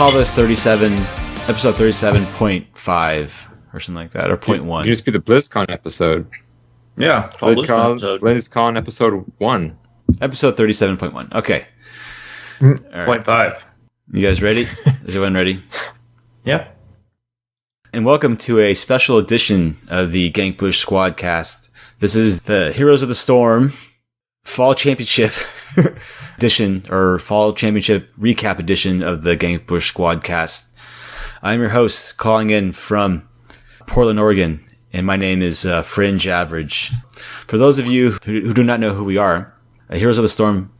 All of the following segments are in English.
call this episode 37.5 or something like that, or 0.1. You just be the BlizzCon episode. Yeah, BlizzCon episode 1. Episode 37.1. Okay. All right. 0.5. You guys ready? Is everyone ready? Yeah. And welcome to a special edition of the GankBush Squadcast. This is the Heroes of the Storm Fall Championship edition, or Fall Championship recap edition of the GankBush Squadcast. I'm your host, calling in from Portland, Oregon, and my name is Fringe Average. For those of you who do not know who we are, a Heroes of the Storm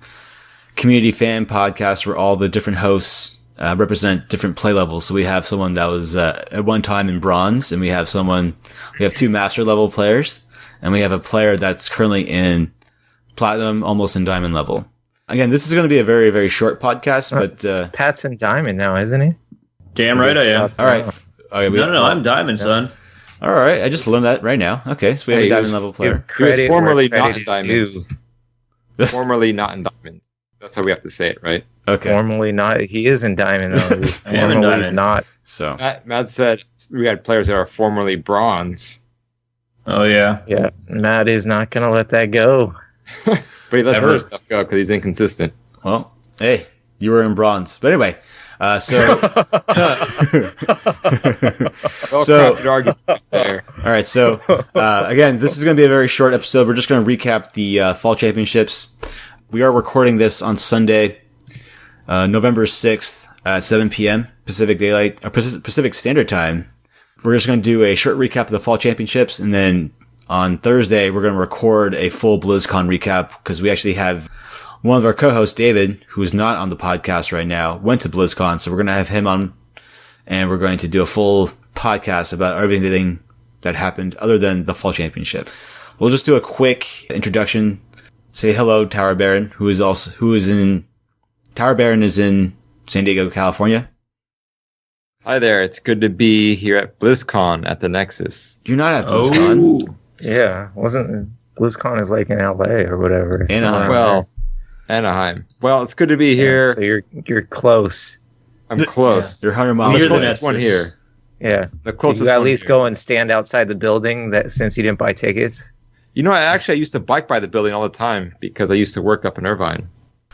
community fan podcast where all the different hosts represent different play levels. So we have someone that was at one time in bronze, and we have two master level players, and we have a player that's currently in platinum, almost in diamond level. Again, this is going to be a very, very short podcast, but Pat's in diamond now, isn't he? Damn right I am. All right. No, I'm diamond, son. All right, I just learned that right now. Okay, so we have a diamond level player. He was formerly not in diamonds. Formerly not in diamonds. That's how we have to say it, right? Okay. Formerly not. He is in diamond, though. He's formerly not. So Matt said we had players that are formerly bronze. Oh, yeah. Yeah, Matt is not going to let that go. But he lets other stuff go because he's inconsistent. Well, hey, you were in bronze. But anyway, Well, So- argument there. all right, so again, this is going to be a very short episode. We're just going to recap the Fall Championships. We are recording this on Sunday, November 6th at 7 p.m. Pacific Standard Time. We're just going to do a short recap of the Fall Championships, and then on Thursday, we're going to record a full BlizzCon recap because we actually have one of our co-hosts, David, who's not on the podcast right now, went to BlizzCon, so we're going to have him on, and we're going to do a full podcast about everything that happened other than the Fall Championship. We'll just do a quick introduction. Say hello, Tower Baron, Tower Baron is in San Diego, California. Hi there. It's good to be here at BlizzCon at the Nexus. You're not at BlizzCon. Oh. Yeah, BlizzCon is like in LA or whatever. Anaheim. Well, Anaheim. Well, it's good to be here. So you're close. I'm close. You're 100 miles I'm the Near the away. closest one here. Yeah. The So closest you at one least here. go and stand outside the building that since you didn't buy tickets. You know, I used to bike by the building all the time because I used to work up in Irvine.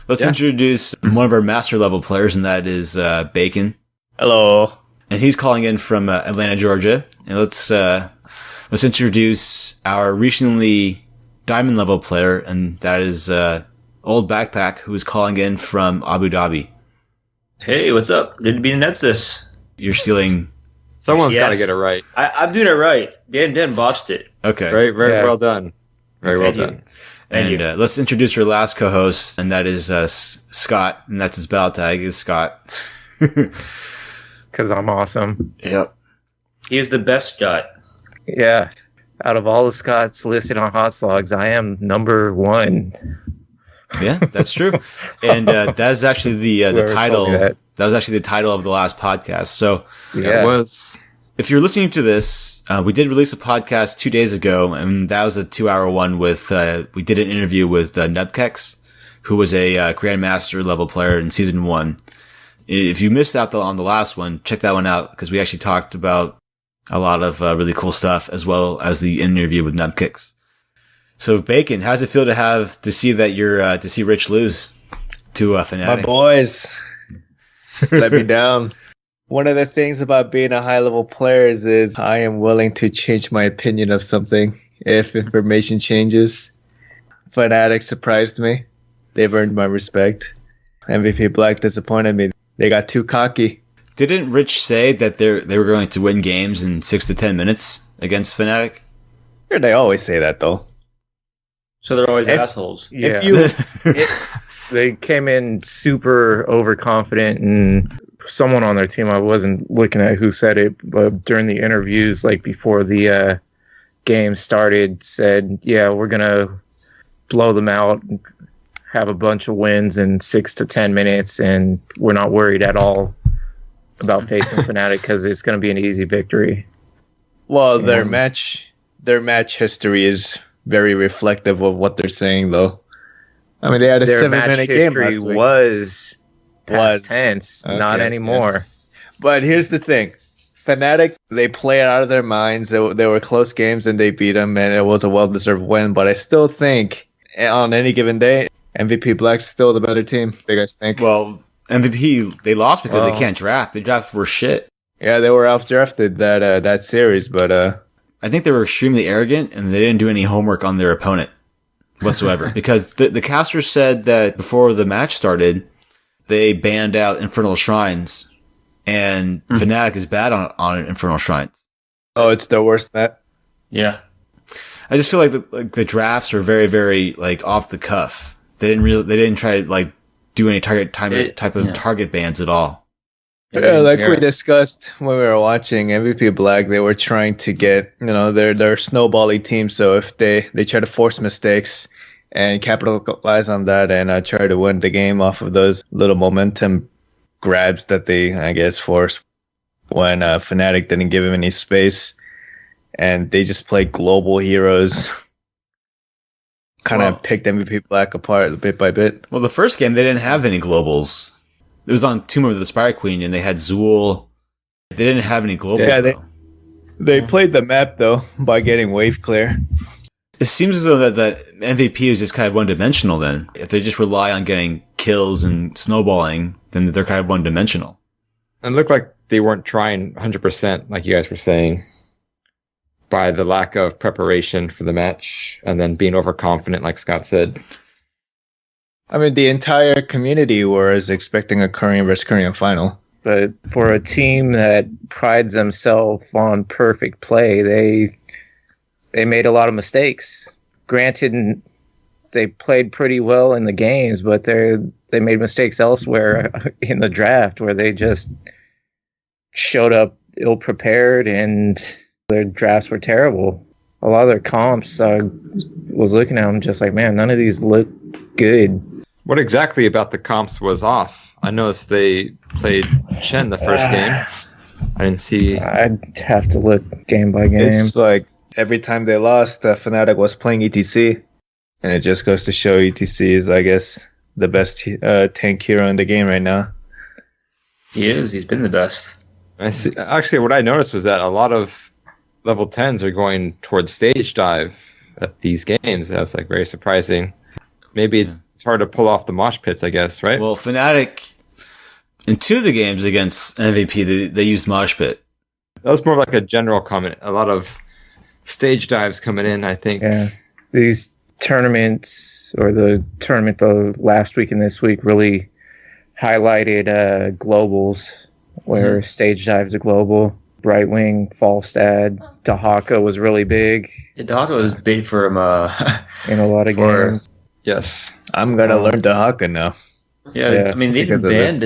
Let's introduce one of our master level players, and that is Bacon. Hello. And he's calling in from Atlanta, Georgia. And let's introduce our recently diamond level player, and that is Old Backpack, who is calling in from Abu Dhabi. Hey, what's up? Good to be in Nexus. You're stealing. Someone's Yes. got to get it right. I'm doing it right. Dan botched it. Okay. Very Yeah. well done. Very well Thank you. done. Thank And you. let's introduce our last co-host, and that is Scott, and that's his battle tag is Scott. Because I'm awesome. Yep. He is the best Scott. Yeah. Out of all the Scots listed on Hot Slogs, I am number one. Yeah, that's true. And that's actually the Whoever told title. me that. That was actually the title of the last podcast. So Yeah. It was. if you're listening to this, we did release a podcast 2 days ago, and that was a 2-hour one with, we did an interview with Nubkex, who was a Grandmaster level player in Season 1. If you missed out on the last one, check that one out, because we actually talked about a lot of really cool stuff, as well as the interview with Nubkex. So, Bacon, how does it feel to see that you're, to see Rich lose to Fnatic? My boys let me down. One of the things about being a high-level player is I am willing to change my opinion of something if information changes. Fnatic surprised me. They've earned my respect. MVP Black disappointed me. They got too cocky. Didn't Rich say that they were going to win games in 6 to 10 minutes against Fnatic? They always say that, though. So they're always assholes. Yeah. If you... They came in super overconfident, and someone on their team, I wasn't looking at who said it, but during the interviews, like before the game started, said, yeah, we're going to blow them out, have a bunch of wins in 6 to 10 minutes, and we're not worried at all about facing Fnatic because it's going to be an easy victory. Well, their match history is very reflective of what they're saying, though. I mean, they had a Their 7-minute match game history last week. was past Was. tense, Okay, not anymore. But here's the thing. Fnatic, they play it out of their minds. They were close games and they beat them, and it was a well-deserved win. But I still think on any given day, MVP Black's still the better team. What do you guys think? Well, MVP, they lost because they can't draft. They draft for shit. Yeah, they were out-drafted that series, but I think they were extremely arrogant, and they didn't do any homework on their opponent whatsoever. Because the casters said that before the match started, they banned out Infernal Shrines, and Fnatic is bad on Infernal Shrines. oh, it's the worst map. Yeah. I just feel like the drafts are very, very like off the cuff. They didn't try to like do any type of target bans at all. Yeah, like we discussed when we were watching MVP Black, they were trying to get, their snowbally team. So if they try to force mistakes and capitalize on that and try to win the game off of those little momentum grabs that they, I guess, forced when Fnatic didn't give him any space, and they just played global heroes. Kind of picked MVP Black apart bit by bit. Well, the first game, they didn't have any globals. It was on Tomb of the Spire Queen, and they had Zool. They didn't have any globals, though. They played the map, though, by getting wave clear. It seems as though that MVP is just kind of one-dimensional then. If they just rely on getting kills and snowballing, then they're kind of one-dimensional. And it looked like they weren't trying 100%, like you guys were saying, by the lack of preparation for the match and then being overconfident, like Scott said. I mean, the entire community was expecting a Korean versus Korean final. But for a team that prides themselves on perfect play, they made a lot of mistakes. Granted, they played pretty well in the games, but they made mistakes elsewhere in the draft where they just showed up ill-prepared and their drafts were terrible. A lot of their comps, I was looking at them just like, man, none of these look good. What exactly about the comps was off? I noticed they played Chen the first game. I didn't see. I'd have to look game by game. It's like every time they lost, Fnatic was playing ETC. And it just goes to show ETC is, I guess, the best tank hero in the game right now. He is. He's been the best. I see. Actually, what I noticed was that a lot of level 10s are going towards stage dive at these games. That was like very surprising. Maybe it's hard to pull off the mosh pits, I guess, right? Well, Fnatic, in 2 of the games against MVP, they used mosh pit. That was more like a general comment. A lot of stage dives coming in, I think. Yeah. These tournaments, or the tournament the last week and this week, really highlighted globals, where stage dives are global. Brightwing, Falstad, Dahaka was really big. Yeah, Dahaka was big for him in a lot of games. Yes. I'm going to learn Dahaka now. Yeah, I mean, they even banned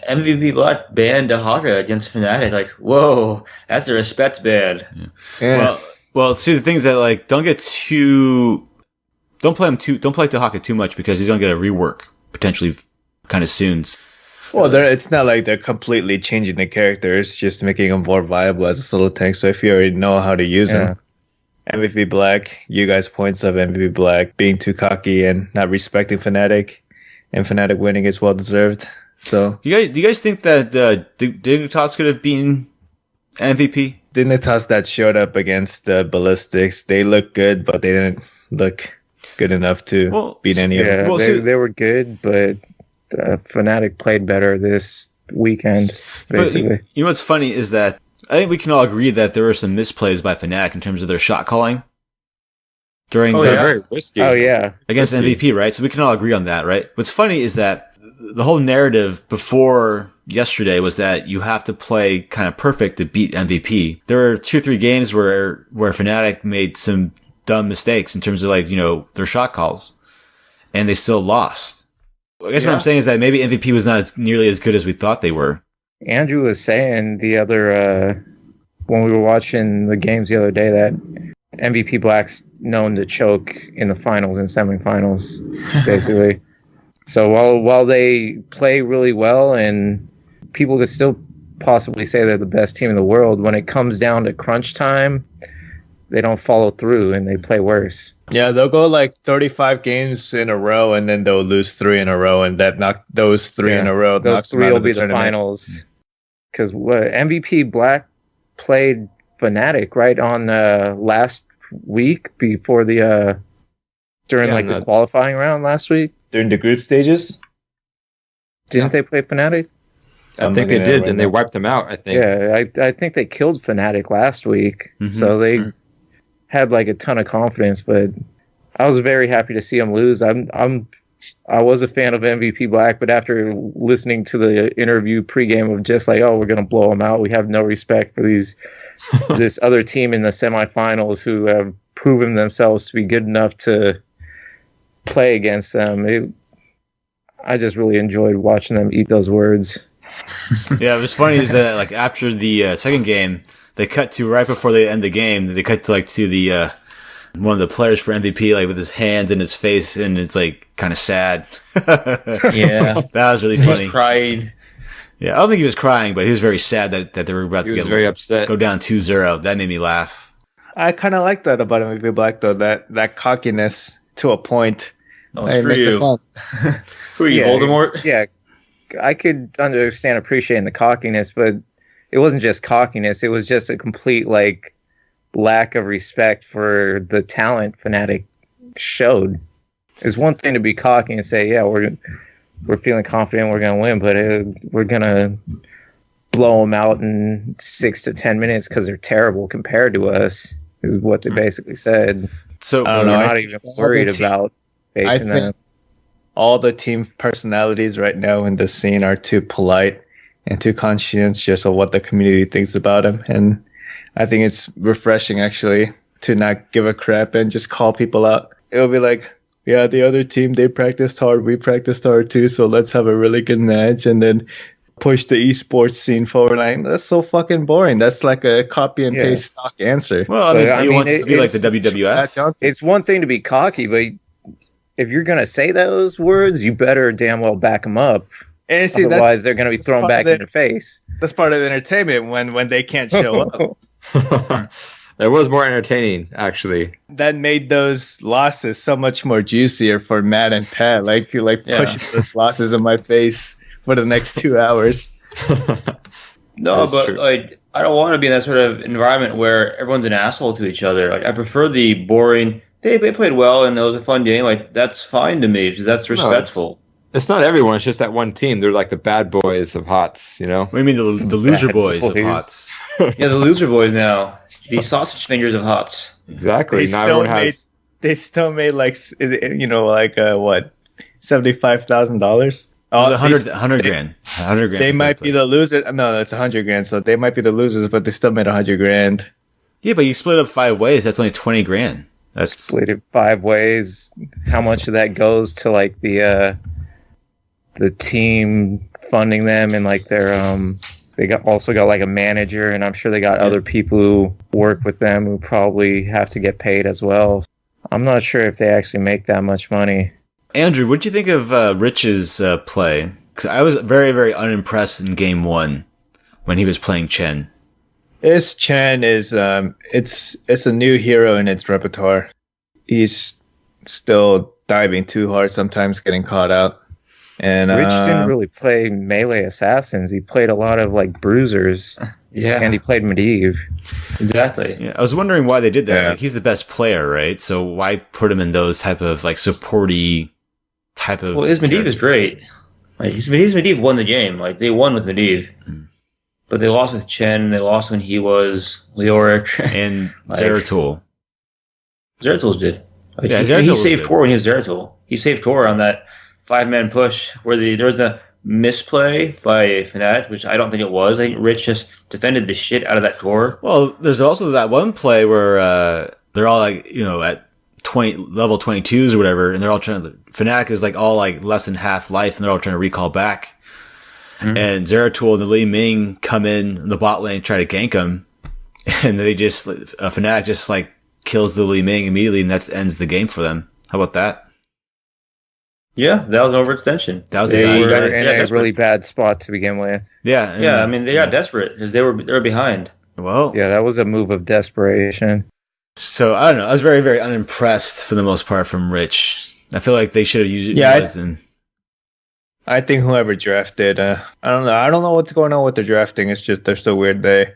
MVP Black banned Dahaka against Fnatic. Like, whoa, that's a respect ban. Yeah. Well, see, the thing is that like don't play Dahaka too much because he's gonna get a rework potentially kind of soon. Well, it's not like they're completely changing the character. It's just making him more viable as a solo tank. So if you already know how to use him, MVP Black, you guys points of MVP Black being too cocky and not respecting Fnatic, and Fnatic winning is well deserved. So do you guys think that Dignitas could have been MVP? Dignitas that showed up against Ballistics, they looked good, but they didn't look good enough to beat any of them. Well, they were good, but Fnatic played better this weekend, basically. But you know what's funny is that I think we can all agree that there were some misplays by Fnatic in terms of their shot calling during very risky. Oh yeah, against MVP, right? So we can all agree on that, right? What's funny is that the whole narrative before yesterday was that you have to play kind of perfect to beat MVP. There were 2 or 3 games where Fnatic made some dumb mistakes in terms of like, their shot calls, and they still lost. I guess what I'm saying is that maybe MVP was not nearly as good as we thought they were. Andrew was saying the other when we were watching the games the other day that MVP Black's known to choke in the finals and semifinals, basically. So while they play really well and people could still possibly say they're the best team in the world, when it comes down to crunch time, they don't follow through and they play worse. Yeah, they'll go like 35 games in a row and then they'll lose 3 in a row, and that knock those 3 in a row. Those 3 will be the finals. Because MVP Black played Fnatic right on last week before the during the qualifying round last week during the group stages. Didn't they play Fnatic? I think they did, and they wiped them out, I think. Yeah, I think they killed Fnatic last week, so they had like a ton of confidence, but I was very happy to see them lose. I was a fan of MVP Black, but after listening to the interview pregame of just like, oh, we're going to blow them out, we have no respect for this other team in the semifinals who have proven themselves to be good enough to play against them. I just really enjoyed watching them eat those words. Yeah, what's funny is that like after the second game, they cut to right before they end the game. They cut to the one of the players for MVP, like with his hands in his face, and it's like kind of sad. Yeah, that was really funny. He cried. Yeah, I don't think he was crying, but he was very sad that they were about to very upset. Go down 2-0. That made me laugh. I kind of like that about MVP Black, though. That cockiness to a point. Oh, it makes it fun. Who are you, Voldemort? Yeah, I could understand appreciating the cockiness, but it wasn't just cockiness. It was just a complete lack of respect for the talent Fnatic showed. It's one thing to be cocky and say, yeah, we're feeling confident we're going to win, but we're going to blow them out in 6 to 10 minutes because they're terrible compared to us, is what they basically said. So I don't know. I'm not even worried about facing them. All the team personalities right now in the scene are too polite and too conscientious of what the community thinks about them. And I think it's refreshing, actually, to not give a crap and just call people out. It'll be like, yeah, the other team, they practiced hard. We practiced hard too. So let's have a really good match and then push the esports scene forward. Like, that's so fucking boring. That's like a copy and paste stock answer. Well, I mean, wants to be like the WWF. It's one thing to be cocky, but if you're going to say those words, you better damn well back them up. And see, otherwise, they're going to be thrown back in your face. That's part of the entertainment when they can't show up. That was more entertaining, actually. That made those losses so much more juicier for Matt and Pat. Pushing those losses in my face for the next 2 hours. No, but true. I don't want to be in that sort of environment where everyone's an asshole to each other. I prefer the boring. They played well and it was a fun game. That's fine to me because that's respectful. No, it's not everyone. It's just that one team. They're like the bad boys of HOTS, you know? What do you mean the loser boys of HOTS? Yeah, the loser boys now. The sausage fingers of HOTS. Exactly. They still made what, $75,000? Oh, $100,000. They might be the loser. No, it's $100,000. So they might be the losers, but they still made $100,000. Yeah, but you split up 5 ways. That's only $20,000. That's split it 5 ways. How much of that goes to the team funding them and their they also got a manager, and I'm sure they got other people who work with them who probably have to get paid as well. I'm not sure if they actually make that much money. Andrew, what did you think of Rich's play? Because I was very, very unimpressed in Game 1 when he was playing Chen. Chen is it's a new hero in its repertoire. He's still diving too hard, sometimes getting caught out. And Rich didn't really play melee assassins. He played a lot of bruisers. Yeah, and he played Medivh. Exactly. Yeah, I was wondering why they did that. Yeah. He's the best player, right? So why put him in those type of supporty type of? Well, his Medivh is great. His Medivh won the game. They won with Medivh. But they lost with Chen. They lost when he was Leoric. And Zeratul. Zeratul did. He saved Tor when he was Zeratul. He saved Tor on that 5-man push where there was a misplay by Fnatic, which I don't think it was. I think Rich just defended the shit out of that Tor. Well, there's also that one play where they're all at 20 level 22s or whatever, and they're all trying to. Fnatic is all less than half life, and they're all trying to recall back. Mm-hmm. And Zeratul and the Li Ming come in the bot lane, try to gank him, and they just Fnatic just kills the Li Ming immediately, and that ends the game for them. How about that? Yeah, that was an overextension. That was in a really bad spot to begin with. Yeah, I mean they got desperate because they were behind. Well, yeah, that was a move of desperation. So I don't know. I was very, very unimpressed for the most part from Rich. I feel like they should have used it. I think whoever drafted, I don't know. I don't know what's going on with the drafting. It's just they're so weird.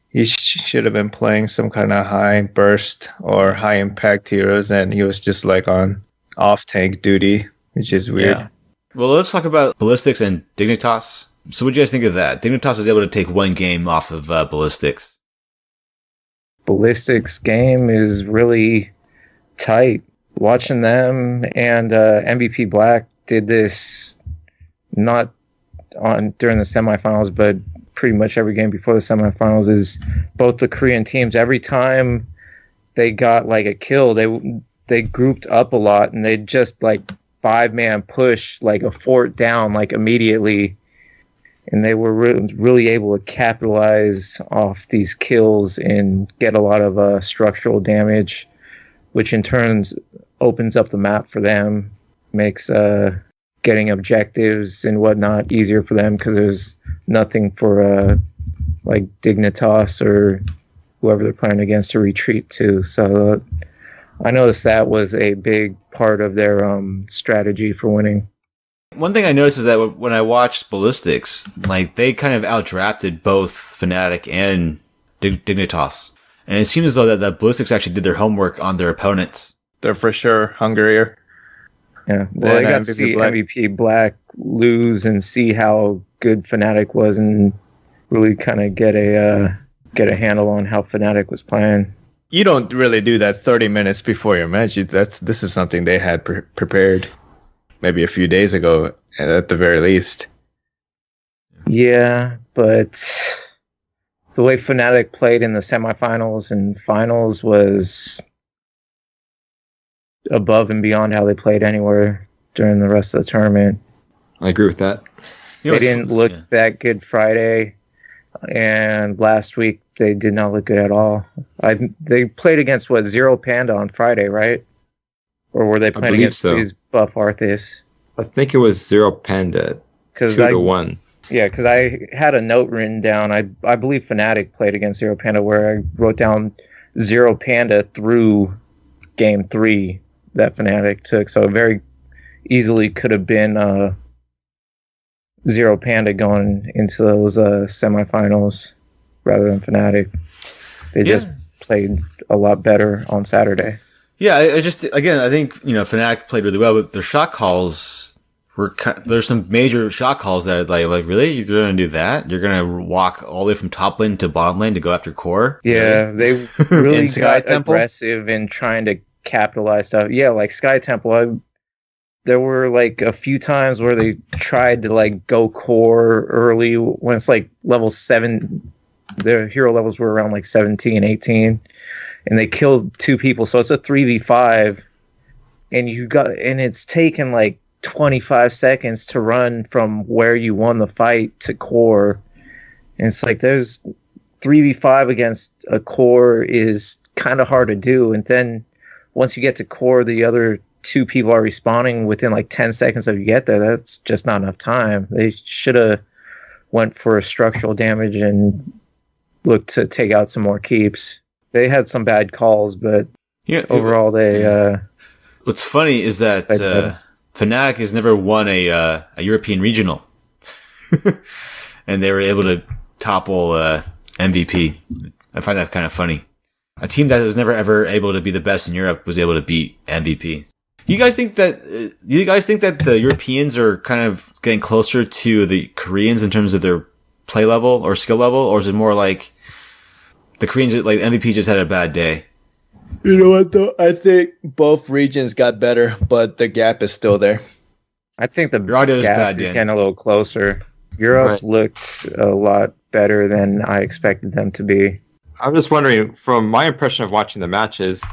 He should have been playing some kind of high burst or high impact heroes, and he was just like on off tank duty, which is weird. Yeah. Well, let's talk about Ballistics and Dignitas. So what do you guys think of that? Dignitas was able to take one game off of Ballistics. Ballistics game is really tight. Watching them and MVP Black did this not on during the semifinals, but pretty much every game before the semifinals. Is both the Korean teams, every time they got like a kill, they grouped up a lot and they just like 5-man push like a fort down like immediately, and they were really able to capitalize off these kills and get a lot of structural damage, which in turn opens up the map for them, makes getting objectives and whatnot easier for them, because there's nothing for like Dignitas or whoever they're playing against to retreat to. So I noticed that was a big part of their strategy for winning. One thing I noticed is that when I watched Ballistics, like they kind of outdrafted both Fnatic and Dignitas. And it seems as though that Ballistics actually did their homework on their opponents. They're for sure hungrier. Yeah, well, they got to see MVP Black lose and see how good Fnatic was, and really kind of get a handle on how Fnatic was playing. You don't really do that 30 minutes before your match. This is something they had prepared maybe a few days ago, at the very least. Yeah, but the way Fnatic played in the semifinals and finals was above and beyond how they played anywhere during the rest of the tournament. I agree with that. They didn't look that good Friday, and last week they did not look good at all. They played against Zero Panda on Friday, right? Or were they playing against these Buff Arthas? I think it was Zero Panda. 2-1. Yeah, because I had a note written down. I believe Fnatic played against Zero Panda, where I wrote down Zero Panda through game 3 that Fnatic took. So it very easily could have been Zero Panda going into those semifinals rather than Fnatic. They just played a lot better on Saturday. Yeah, I think, Fnatic played really well, but their shot calls there's some major shot calls that are like, really? You're going to do that? You're going to walk all the way from top lane to bottom lane to go after core? Yeah, really? They really got aggressive in trying to capitalize stuff. Yeah, like Sky Temple, there were like a few times where they tried to like go core early when it's like level 7. Their hero levels were around like 17, 18. And they killed 2 people, so it's a 3v5, and it's taken like 25 seconds to run from where you won the fight to core. And it's like there's 3v5 against a core is kind of hard to do, and then once you get to core, the other 2 people are respawning within like 10 seconds of you get there. That's just not enough time. They should have went for structural damage and looked to take out some more keeps. They had some bad calls, but overall they... What's funny is that Fnatic has never won a European regional. And they were able to topple MVP. I find that kind of funny. A team that was never ever able to be the best in Europe was able to beat MVP. Do you guys think that the Europeans are kind of getting closer to the Koreans in terms of their play level or skill level, or is it more like the Koreans, like MVP, just had a bad day? You know what, though? I think both regions got better, but the gap is still there. I think the gap is getting a little closer. Europe looked a lot better than I expected them to be. I'm just wondering, from my impression of watching the matches,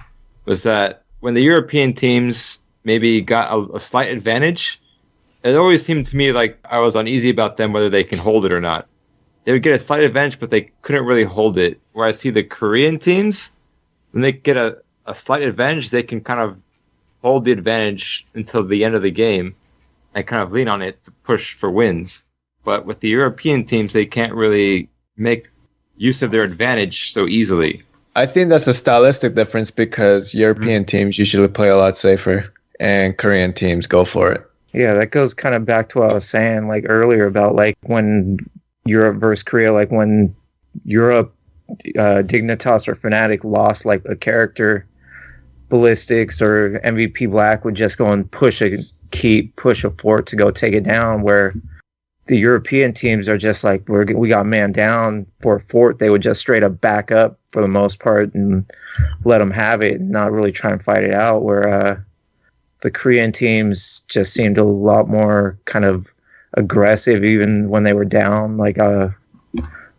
was that when the European teams maybe got a slight advantage, it always seemed to me like I was uneasy about them, whether they can hold it or not. They would get a slight advantage, but they couldn't really hold it. Where I see the Korean teams, when they get a slight advantage, they can kind of hold the advantage until the end of the game and kind of lean on it to push for wins. But with the European teams, they can't really make use of their advantage so easily. I think that's a stylistic difference because European teams usually play a lot safer and Korean teams go for it. Yeah, that goes kind of back to what I was saying like earlier about like when Europe versus Korea, like when Europe, Dignitas or Fnatic lost like a character, Ballistics or MVP Black would just go and push a fort to go take it down, where the European teams are just like, we got man down for a fort. They would just straight up back up for the most part and let them have it and not really try and fight it out, where the Korean teams just seemed a lot more kind of aggressive even when they were down. Like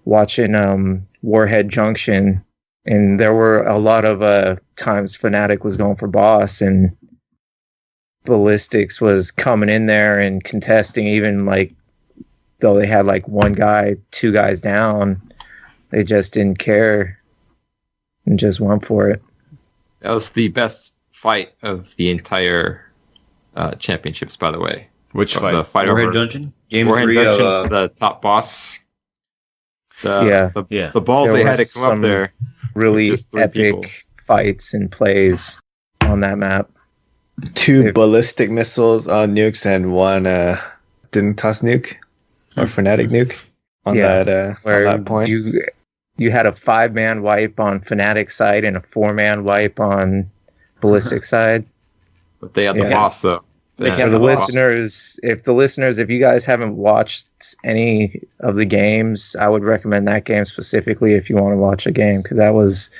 watching Warhead Junction, and there were a lot of times Fnatic was going for boss and Ballistics was coming in there and contesting, even like though they had like one guy, two guys down, they just didn't care and just went for it. That was the best fight of the entire championships, by the way. Which fight? The fight Warhead over Dungeon? Game Warhead 3 Dungeon, of... the top boss. Yeah. The balls There they had to was come up some there. Really Just three epic people. fights and plays on that map. 2 ballistic missiles on nukes and 1 Dignitas nuke or Fnatic nuke on that point. You had a 5-man wipe on Fnatic side and a 4-man wipe on Ballistic side. But they had the Yeah. boss, though. They For had the the boss. listeners, if you guys haven't watched any of the games, I would recommend that game specifically if you want to watch a game, because that was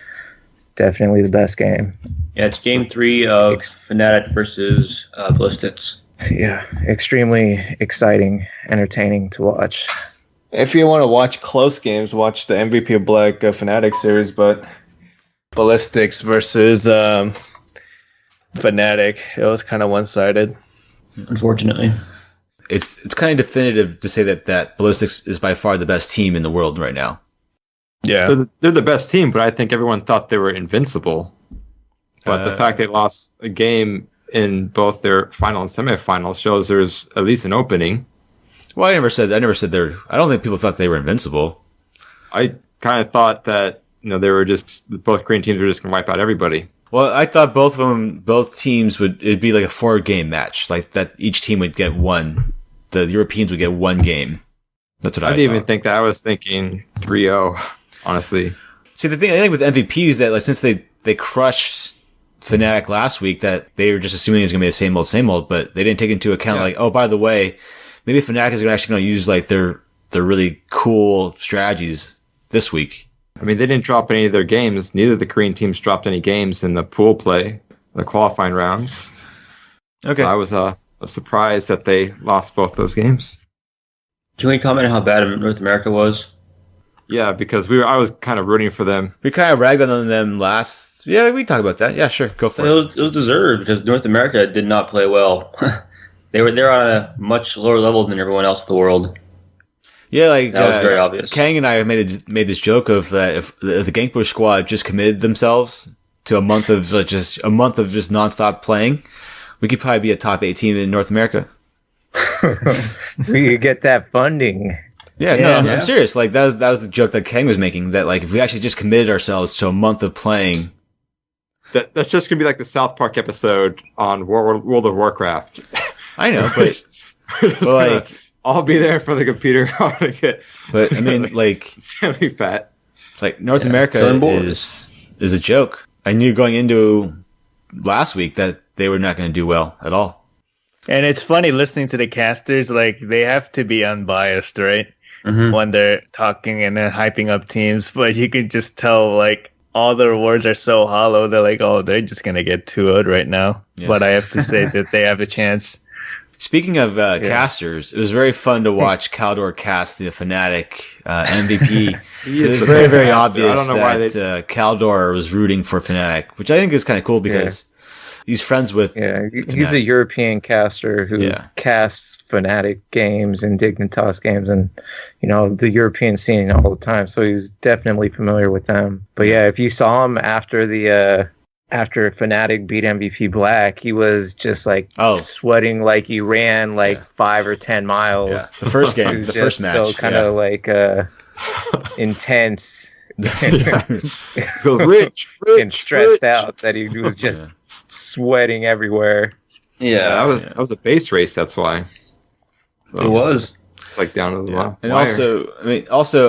definitely the best game. Yeah, it's game 3 of Fnatic versus Ballistics. Yeah, extremely exciting, entertaining to watch. If you want to watch close games, watch the MVP of Black Fnatic series, but Ballistics versus Fnatic, it was kind of one-sided. Unfortunately. It's kind of definitive to say that Ballistics is by far the best team in the world right now. Yeah. They're the best team, but I think everyone thought they were invincible. But the fact they lost a game in both their final and semifinals shows there's at least an opening. Well, I never said they're. I don't think people thought they were invincible. I kind of thought that they were just both Korean teams were just going to wipe out everybody. Well, I thought both teams it'd be like a 4-game match, like that each team would get one. The Europeans would get one game. That's what I didn't thought. even think that. I was thinking 3-0, honestly. See, the thing I think with MVP is that like since they crushed Fnatic last week, that they were just assuming it's going to be the same old, but they didn't take into account like, oh, by the way, maybe Fnatic is actually going to use like their really cool strategies this week. I mean, they didn't drop any of their games. Neither of the Korean teams dropped any games in the pool play, the qualifying rounds. Okay. So I was surprised that they lost both those games. Can we comment on how bad North America was? Yeah, because I was kind of rooting for them. We kind of ragged on them last. Yeah, we talked about that. Yeah, sure, go for it. It was deserved because North America did not play well. They're on a much lower level than everyone else in the world. Yeah, like that was very obvious. Kang and I made this joke of that if the GankBush squad just committed themselves to a month of just nonstop playing, we could probably be a top 8 team in North America. We could get that funding. Yeah, I'm serious. Like that was the joke that Kang was making. That like if we actually just committed ourselves to a month of playing, that's just gonna be like the South Park episode on World of Warcraft. I know, but like I'll be there for the computer. But I mean, like it's gonna be fat. Like North America is a joke. I knew going into last week that they were not going to do well at all. And it's funny listening to the casters, like they have to be unbiased, right? Mm-hmm. When they're talking and then hyping up teams, but you can just tell like all their words are so hollow. They're like, oh, they're just going to get 2-0'd right now. Yeah. But I have to say that they have a chance. Speaking of casters, it was very fun to watch Caldor cast the Fnatic MVP. It was very, very obvious I don't know that Caldor was rooting for Fnatic, which I think is kind of cool because he's friends with Fnatic. He's a European caster who casts Fnatic games and Dignitas games and, the European scene all the time. So he's definitely familiar with them. But yeah, if you saw him after after Fnatic beat MVP Black, he was just like sweating like he ran 5 or 10 miles. Yeah. The first game, the first match. So kind of intense. So rich and stressed out that he was just sweating everywhere. Yeah, that was a base race. That's why. So, it was. Like down to the wire. And also,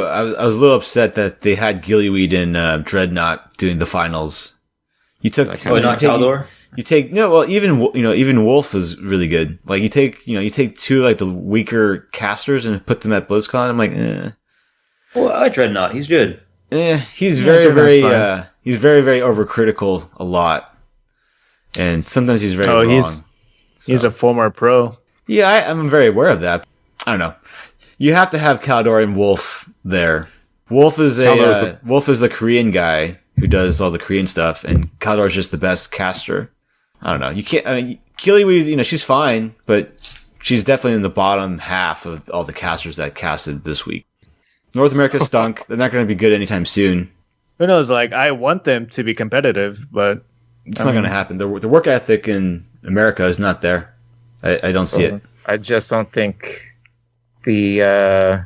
I was a little upset that they had Gillyweed and Dreadnought doing the finals. You took not Caldor? You take even Wolf was really good. Like you take two like the weaker casters and put them at BlizzCon. I'm like, eh. Well, I like Dreadnought. He's good. He's very very overcritical a lot, and sometimes he's very wrong. He's a former pro. Yeah, I'm very aware of that. I don't know. You have to have Caldor and Wolf there. Wolf is the Korean guy who does all the Korean stuff, and Caldor is just the best caster. I don't know. You can't. I mean, Keely, she's fine, but she's definitely in the bottom half of all the casters that casted this week. North America stunk. They're not going to be good anytime soon. Who knows? Like, I want them to be competitive, but it's not going to happen. The work ethic in America is not there. I don't see it. I just don't think the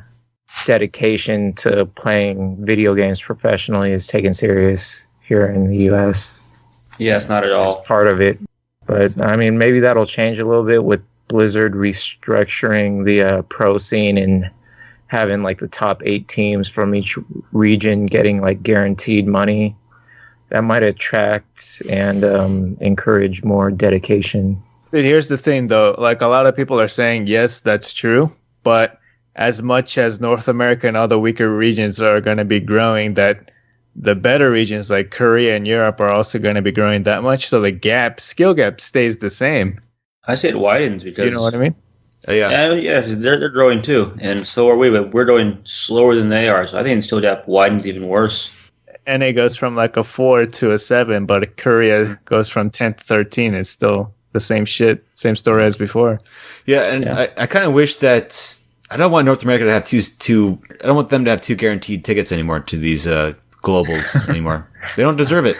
dedication to playing video games professionally is taken serious here in the U.S. Yes, not at all. It's part of it. But, I mean, maybe that'll change a little bit with Blizzard restructuring the pro scene and having, like, the top 8 teams from each region getting, like, guaranteed money. That might attract and encourage more dedication. But here's the thing, though. Like, a lot of people are saying, yes, that's true. But as much as North America and other weaker regions are going to be growing, that the better regions like Korea and Europe are also going to be growing that much. So the skill gap stays the same. I say it widens because... You know what I mean? Yeah, they're growing too. And so are we, but we're going slower than they are. So I think the skill gap widens even worse. NA goes from like a 4 to a 7, but Korea goes from 10 to 13. It's still the same shit, same story as before. Yeah, and I kind of wish that I don't want North America to have two. I don't want them to have 2 guaranteed tickets anymore to these globals anymore. They don't deserve it.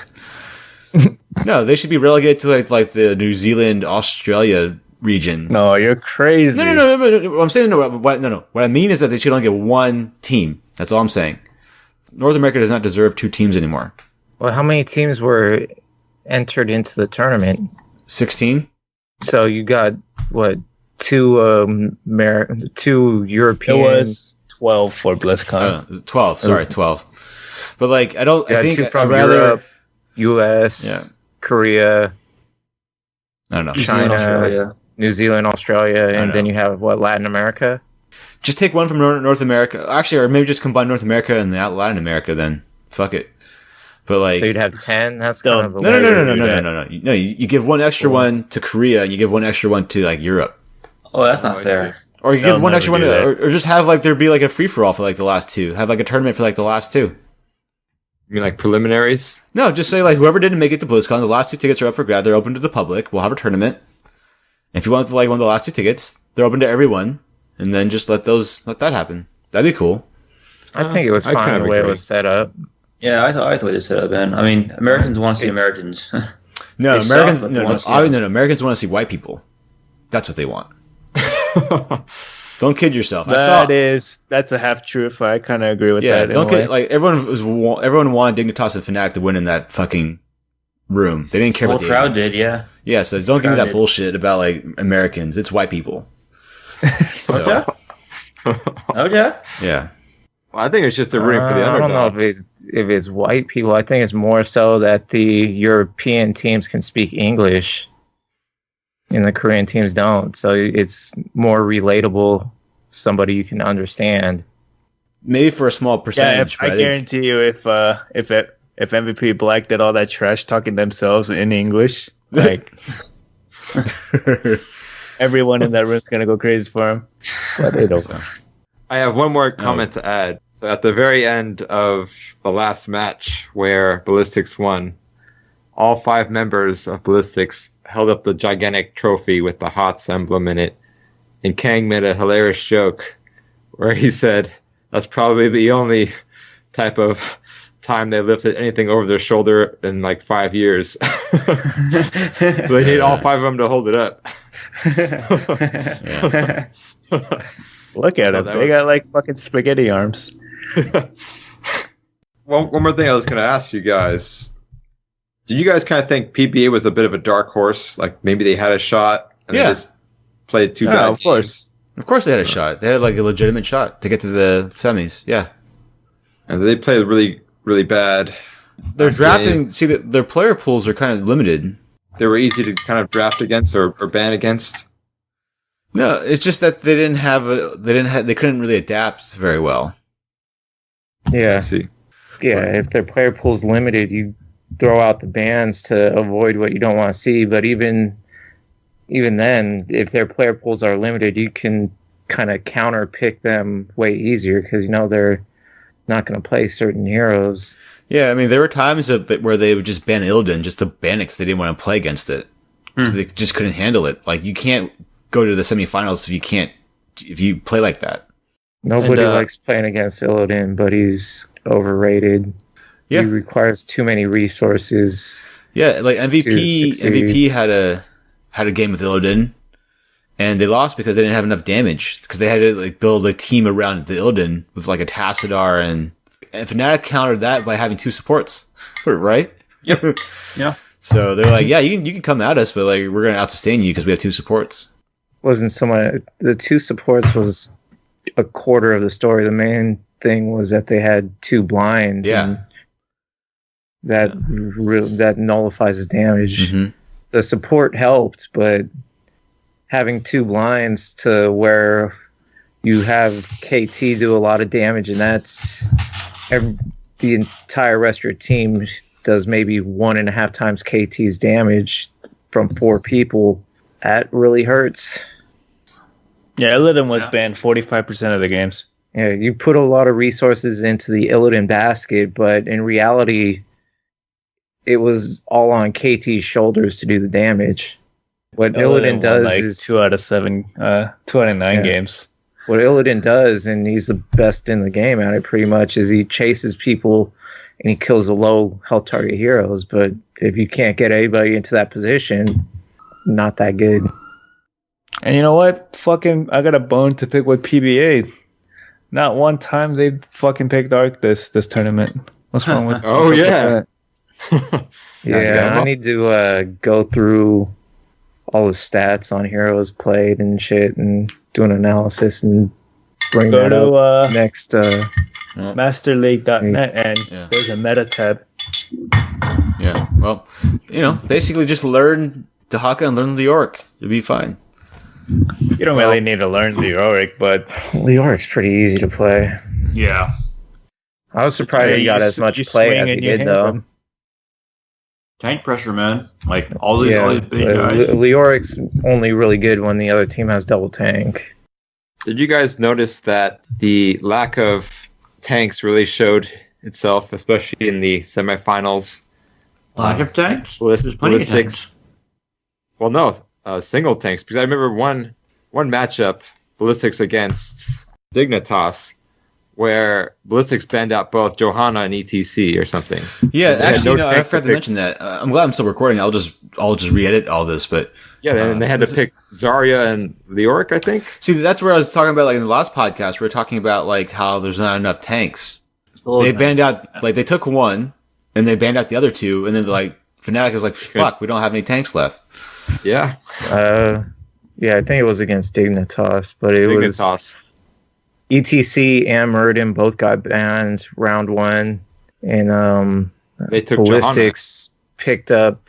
No, they should be relegated to like the New Zealand, Australia region. No, you're crazy. No. What I'm saying, What I mean is that they should only get 1 team. That's all I'm saying. North America does not deserve 2 teams anymore. Well, how many teams were entered into the tournament? 16. So you got what? 2 European. It was 12 for BlizzCon. 12. Sorry, 12. But like, I think 2 from I'd rather Europe, US, Korea, I don't know, China, New Zealand, Australia, and then you have Latin America. Just take 1 from North America. Actually, or maybe just combine North America and Latin America. Then fuck it. But like, so you'd have 10. That's kind of no. No, you give 1 extra one to Korea, and you give 1 extra one to like Europe. Oh, that's not fair. Or you give 1 extra one, or just have like there be like a free for all for like the last 2. Have like a tournament for like the last 2. You mean like preliminaries? No, just say like whoever didn't make it to BlizzCon, the last 2 tickets are up for grab. They're open to the public. We'll have a tournament. And if you want like one of the last 2 tickets, they're open to everyone. And then just let that happen. That'd be cool. I think it was fine the way it was set up. Yeah, I thought it was set up, man. I mean, Americans want to see Americans. No, Americans. No. Americans want to see white people. That's what they want. Don't kid yourself. That's a half truth. I kind of agree with that. Don't kid. Like everyone wanted Dignitas and Fnatic to win in that fucking room. They didn't care about the crowd did. Yeah. Yeah. So don't give me that bullshit about like Americans. It's white people. So. Oh yeah. Yeah. Well, I think it's just a room for the underdogs. I don't know if it's white people. I think it's more so that the European teams can speak English and the Korean teams don't. So it's more relatable, somebody you can understand. Maybe for a small percentage. Yeah, I guarantee you if MVP Black did all that trash talking themselves in English, like everyone in that room is going to go crazy for him. But they don't. I have one more comment to add. So at the very end of the last match where Ballistics won, all 5 members of Ballistics held up the gigantic trophy with the HOTS emblem in it. And Kang made a hilarious joke where he said that's probably the only type of time they lifted anything over their shoulder in like 5 years. So they need all 5 of them to hold it up. Look at them. They got like fucking spaghetti arms. One more thing I was going to ask you guys. Did you guys kind of think PBA was a bit of a dark horse? Like maybe they had a shot And they just played too bad. Of course. Of course they had a shot. They had like a legitimate shot to get to the semis. Yeah. And they played really, really bad. They're drafting. See, their player pools are kind of limited. They were easy to kind of draft against or ban against. No, it's just that they couldn't really adapt very well. Yeah. I see. Yeah, if their player pool's limited, you throw out the bans to avoid what you don't want to see. But even then, if their player pools are limited, you can kind of counter pick them way easier because they're not going to play certain heroes. Yeah, I mean, there were times where they would just ban Illidan just to ban it because they didn't want to play against it. So they just couldn't handle it. Like, you can't go to the semifinals if you play like that. Nobody likes playing against Illidan, but he's overrated. Yeah. He requires too many resources. Yeah, like MVP had a game with Illidan, and they lost because they didn't have enough damage because they had to like build a team around the Illidan with like a Tassadar and Fnatic countered that by having 2 supports, right? Yep. Yeah. So they're like, yeah, you can come at us, but like we're gonna outsustain you because we have 2 supports. Wasn't so much the 2 supports was a quarter of the story. The main thing was that they had 2 blinds. Yeah. And that nullifies his damage. Mm-hmm. The support helped, but having 2 blinds to where you have KT do a lot of damage, and that's the entire rest of your team does maybe 1.5 times KT's damage from 4 people. That really hurts. Yeah, Illidan was banned 45% of the games. Yeah, you put a lot of resources into the Illidan basket, but in reality, it was all on KT's shoulders to do the damage. What Illidan does is 2 out of 7, 2 out of 9 games. What Illidan does, and he's the best in the game at it pretty much, is he chases people and he kills the low health target heroes. But if you can't get anybody into that position, not that good. And you know what? I got a bone to pick with PBA. Not one time they fucking picked Arc this tournament. What's wrong with? Oh yeah. Yeah, I need to go through all the stats on heroes played and shit and do an analysis and bring that up next. Masterleague.net and there's a meta tab. Yeah, well, basically just learn Dahaka and learn Leoric. You'll be fine. You don't really need to learn Leoric, but Leoric's pretty easy to play. Yeah. I was surprised he got as much play as he did, though. Tank pressure, man. Like all these big guys. Leoric's only really good when the other team has double tank. Did you guys notice that the lack of tanks really showed itself, especially in the semifinals? Lack of tanks? There's plenty of tanks. Well, no, single tanks. Because I remember one matchup, Ballistics against Dignitas, where Ballistics banned out both Johanna and ETC or something. Yeah, actually, I forgot to mention that. I'm glad I'm still recording. I'll just re-edit all this, but yeah, and they had to pick Zarya and Leoric, I think. See, that's where I was talking about, like in the last podcast. We were talking about like how there's not enough tanks. They banned out, like they took one, and they banned out the other 2, and then like Fnatic was like, "Fuck, we don't have any tanks left." Yeah. Yeah, I think it was against Dignitas, but it was ETC and Murden both got banned round 1, and they took Ballistics picked up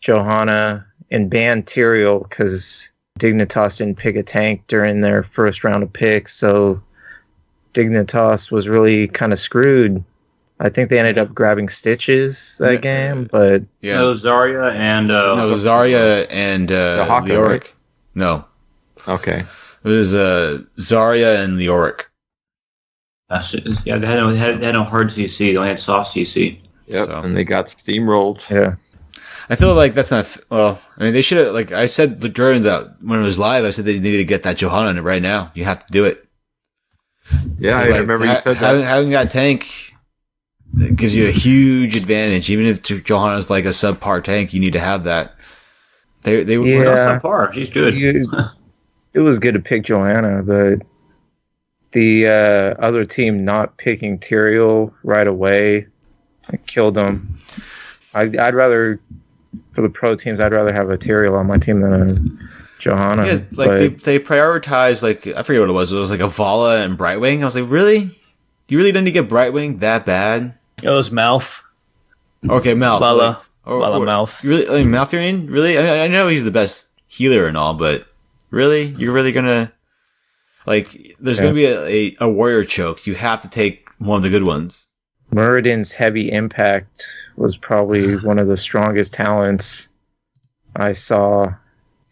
Johanna and banned Tyrael because Dignitas didn't pick a tank during their first round of picks, so Dignitas was really kind of screwed. I think they ended up grabbing Stitches that game, but no, Zarya and Leoric. Right? No. Okay. It was Zarya and Leoric. That's it. Yeah, they had no hard CC. They only had soft CC. Yep, and they got steamrolled. Yeah. I feel like that's not... Well, I mean, they should have... Like I said during when it was live, I said they needed to get that Johanna in it right now. You have to do it. Yeah, I remember you said that. Having that tank gives you a huge advantage. Even if Johanna's like a subpar tank, you need to have that. They were not subpar. She's good. It was good to pick Johanna, but the other team not picking Tyrael right away killed them. I'd rather, for the pro teams, I'd rather have a Tyrael on my team than Johanna. Yeah, like they prioritized, like, I forget what it was. It was like a Vala and Brightwing. I was like, really? You really didn't get Brightwing that bad? It was Mouth. Okay, Malf. Vala. Like, Vala Mouth. Really? I mean, Malfurion? Really? I know he's the best healer and all, but really? You're really gonna... Like, there's gonna be a warrior choke. You have to take one of the good ones. Muradin's heavy impact was probably one of the strongest talents I saw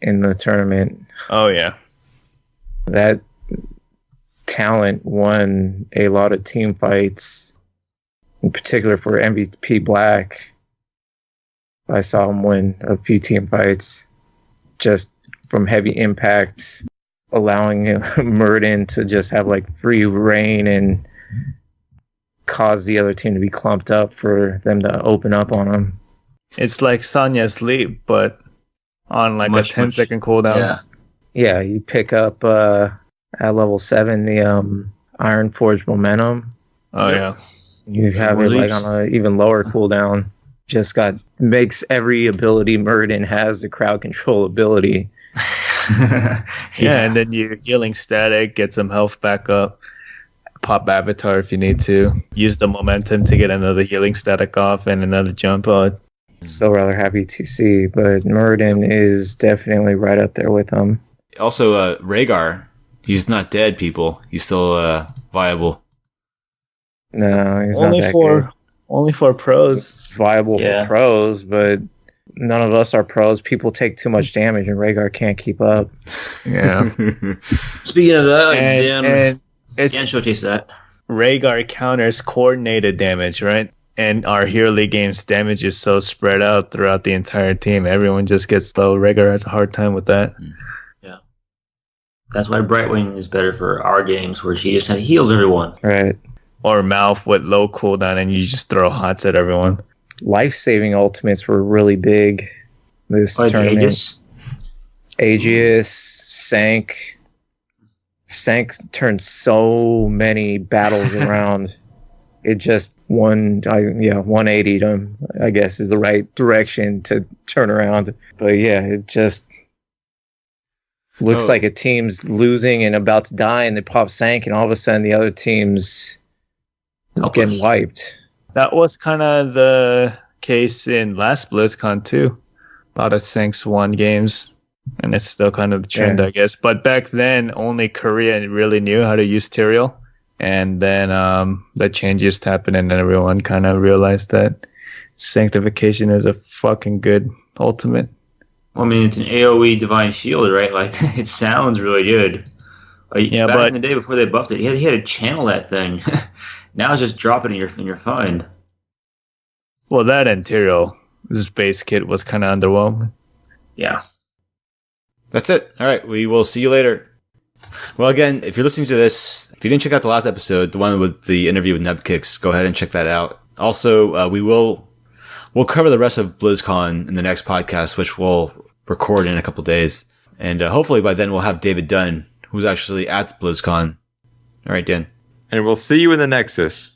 in the tournament. Oh, yeah. That talent won a lot of team fights, in particular for MVP Black. I saw him win a few team fights just from heavy impact, allowing Muradin to just have like free reign and cause the other team to be clumped up for them to open up on him. It's like Sanya's Leap, but on like a 10-second cooldown. Yeah, you pick up at level 7 the Iron Forge Momentum. Oh, yeah. You have it like on an even lower cooldown. Just makes every ability Muradin has the crowd control ability. Yeah, and then you're healing static, get some health back up, pop Avatar if you need to, use the momentum to get another healing static off and another jump on. Still rather have ETC, but Muradin is definitely right up there with him. Also, Rhaegar, he's not dead, people. He's still viable. No, he's not that good. Only for pros. Viable for pros, but none of us are pros. People take too much damage, and Rhaegar can't keep up. Yeah. Speaking of that, and Dan showcase that. Rhaegar counters coordinated damage, right? And our Hero League games damage is so spread out throughout the entire team. Everyone just gets low. Rhaegar has a hard time with that. Yeah. That's why Brightwing is better for our games, where she just kind of heals everyone. Right. Or Mouth with low cooldown, and you just throw hots at everyone. Life-saving ultimates were really big this tournament. Aegis, Sank. Sank turned so many battles around. It just 180'd him, I guess, is the right direction to turn around. But yeah, it just looks like a team's losing and about to die, and they pop Sank, and all of a sudden the other team's getting wiped. That was kind of the case in last BlizzCon too. A lot of Sanks won games, and it's still kind of the trend, I guess. But back then, only Korea really knew how to use Tyrael. And then the changes happened, and then everyone kind of realized that Sanctification is a fucking good ultimate. Well, I mean, it's an AoE Divine Shield, right? Like, it sounds really good. Like, back in the day before they buffed it, he had to channel that thing. Now it's just drop it in your find. Well, that and Tyrael, this base kit was kind of underwhelming. Yeah. That's it. All right, we will see you later. Well, again, if you're listening to this, if you didn't check out the last episode, the one with the interview with Nebkicks, go ahead and check that out. Also, we'll cover the rest of BlizzCon in the next podcast, which we'll record in a couple days. And hopefully by then we'll have David Dunn, who's actually at BlizzCon. All right, Dan. And we'll see you in the Nexus.